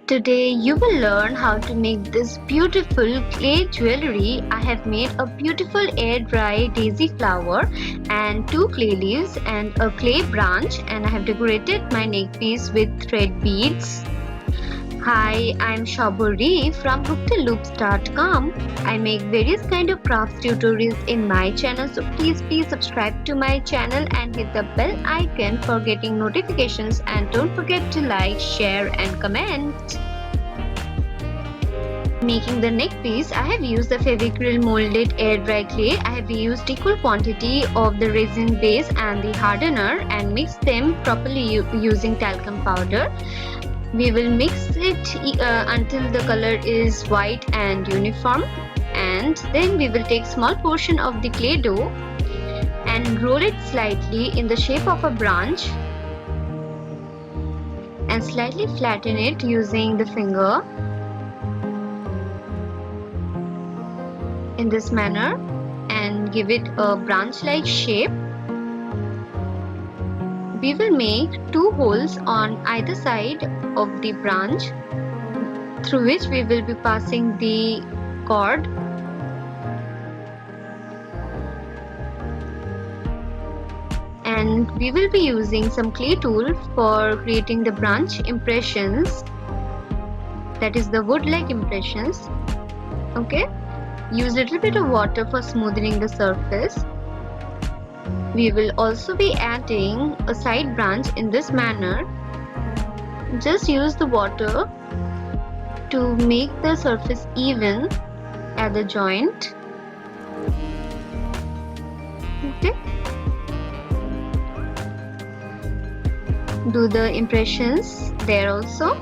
Today you will learn how to make this beautiful clay jewelry. I have made a beautiful air dry daisy flower and two clay leaves and a clay branch, and I have decorated my neck piece with thread beads. Hi, I'm Shaburi from hookedloops.com. I make various kind of crafts tutorials in my channel, so please subscribe to my channel and hit the bell icon for getting notifications, and don't forget to like, share and comment. Making the neck piece, I have used the Fevicryl molded air dry clay. I have used equal quantity of the resin base and the hardener and mixed them properly using talcum powder. We will mix it until the color is white and uniform, and then we will take small portion of the clay dough and roll it slightly in the shape of a branch and slightly flatten it using the finger in this manner and give it a branch-like shape. We will make two holes on either side of the branch through which we will be passing the cord. And we will be using some clay tool for creating the branch impressions, that is the wood-like impressions. Okay, use a little bit of water for smoothing the surface. We will also be adding a side branch in this manner. Just use the water to make the surface even at the joint. Okay, do the impressions there also.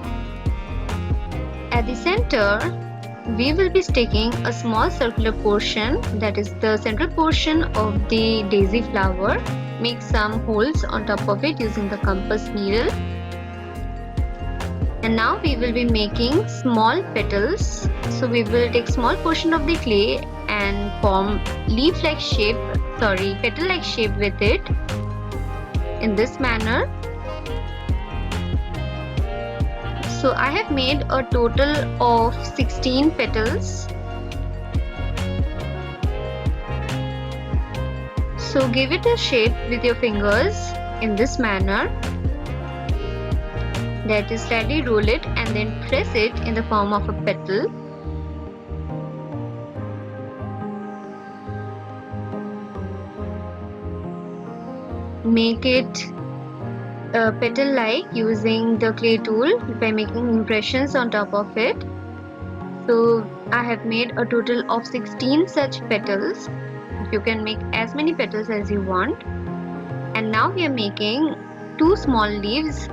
At the center, we will be sticking a small circular portion, that is the central portion of the daisy flower. Make some holes on top of it using the compass needle. And now we will be making small petals. So we will take small portion of the clay and form leaf-like shape, petal-like shape with it in this manner. So I have made a total of 16 petals. So give it a shape with your fingers in this manner. That is, slightly roll it and then press it in the form of a petal. Make it petal-like using the clay tool by making impressions on top of it. So I have made a total of 16 such petals. You can make as many petals as you want. And now we are making two small leaves.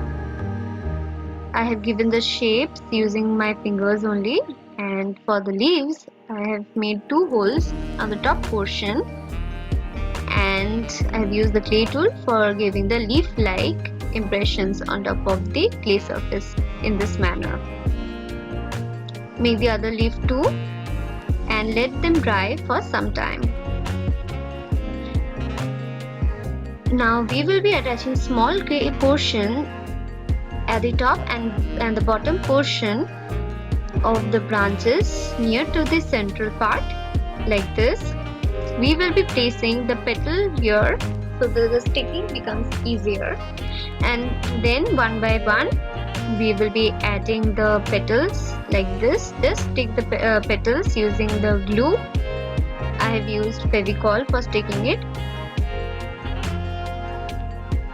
I have given the shapes using my fingers only, and for the leaves I have made two holes on the top portion, and I have used the clay tool for giving the leaf-like impressions on top of the clay surface in this manner. Make the other leaf too and let them dry for some time. Now we will be attaching small clay portion at the top and the bottom portion of the branches near to the central part, like this. We will be placing the petal here so that the sticking becomes easier, and then one by one we will be adding the petals like this. Just stick the petals using the glue. I have used Fevicol for sticking it.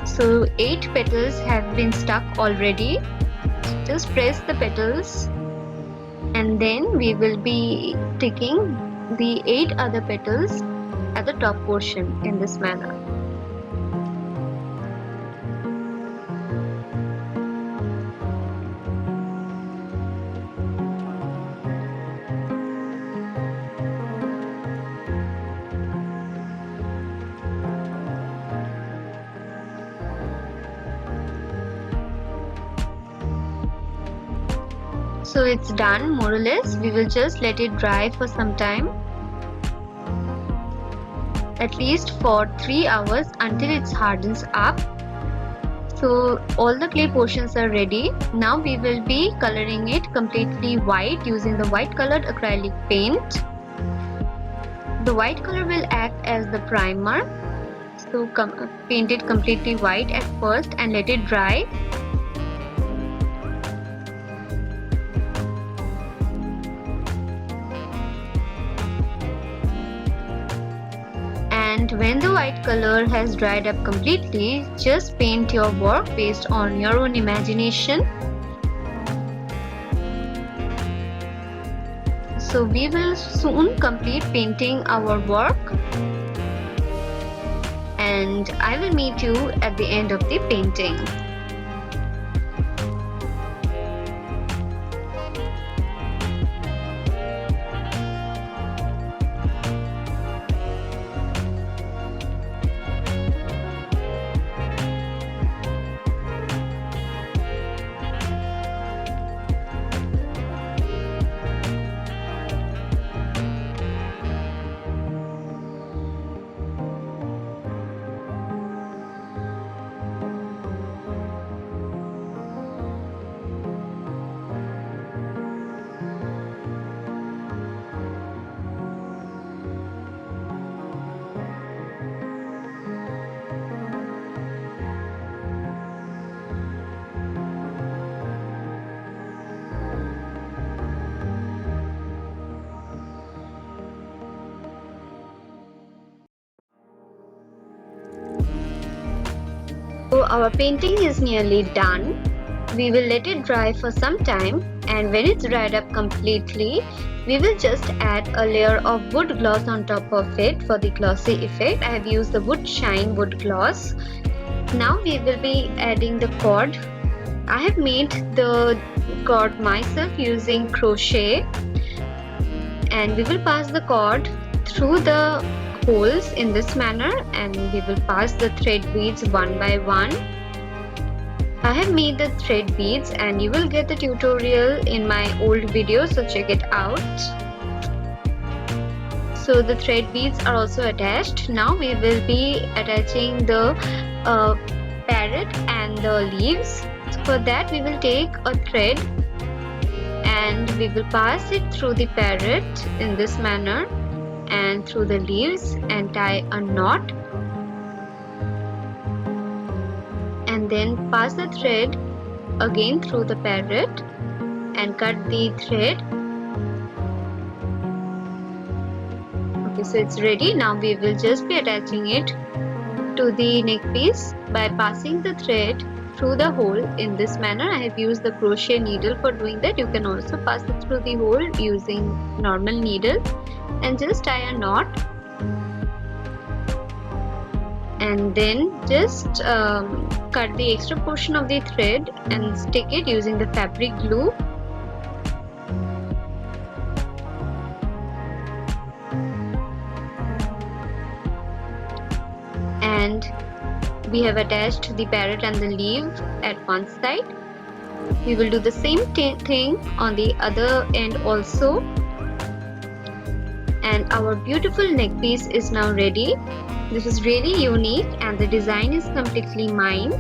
So 8 petals have been stuck already. Just press the petals and then we will be sticking the 8 other petals at the top portion in this manner. So it's done more or less. We will just let it dry for some time, at least for 3 hours, until it hardens up. So all the clay portions are ready. Now we will be coloring it completely white using the white colored acrylic paint. The white color will act as the primer. So paint it completely white at first and let it dry. And when the white color has dried up completely, just paint your work based on your own imagination. So we will soon complete painting our work, and I will meet you at the end of the painting. So our painting is nearly done. We will let it dry for some time, and when it's dried up completely, we will just add a layer of wood gloss on top of it for the glossy effect. I have used the wood shine wood gloss. Now we will be adding the cord. I have made the cord myself using crochet, and we will pass the cord through the holes in this manner, and we will pass the thread beads one by one. I have made the thread beads, and you will get the tutorial in my old video, so check it out. So the thread beads are also attached. Now we will be attaching the parrot and the leaves. So for that we will take a thread and we will pass it through the parrot in this manner and through the leaves and tie a knot, and then pass the thread again through the parrot and cut the thread. Okay, so it's ready. Now we will just be attaching it to the neck piece by passing the thread through the hole in this manner. I have used the crochet needle for doing that. You can also pass it through the hole using normal needle and just tie a knot, and then just cut the extra portion of the thread and stick it using the fabric glue. And we have attached the parrot and the leaf at one side. We will do the same thing on the other end also. And our beautiful neck piece is now ready. This is really unique and the design is completely mine.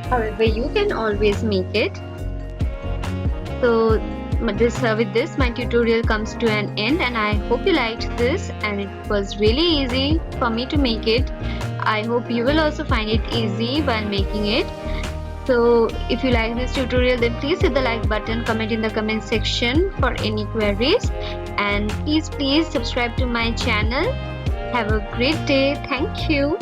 However, you can always make it. So with this my tutorial comes to an end, and I hope you liked this, and it was really easy for me to make it. I hope you will also find it easy while making it. So if you like this tutorial, then please hit the like button, comment in the comment section for any queries, and please subscribe to my channel. Have a great day. Thank you.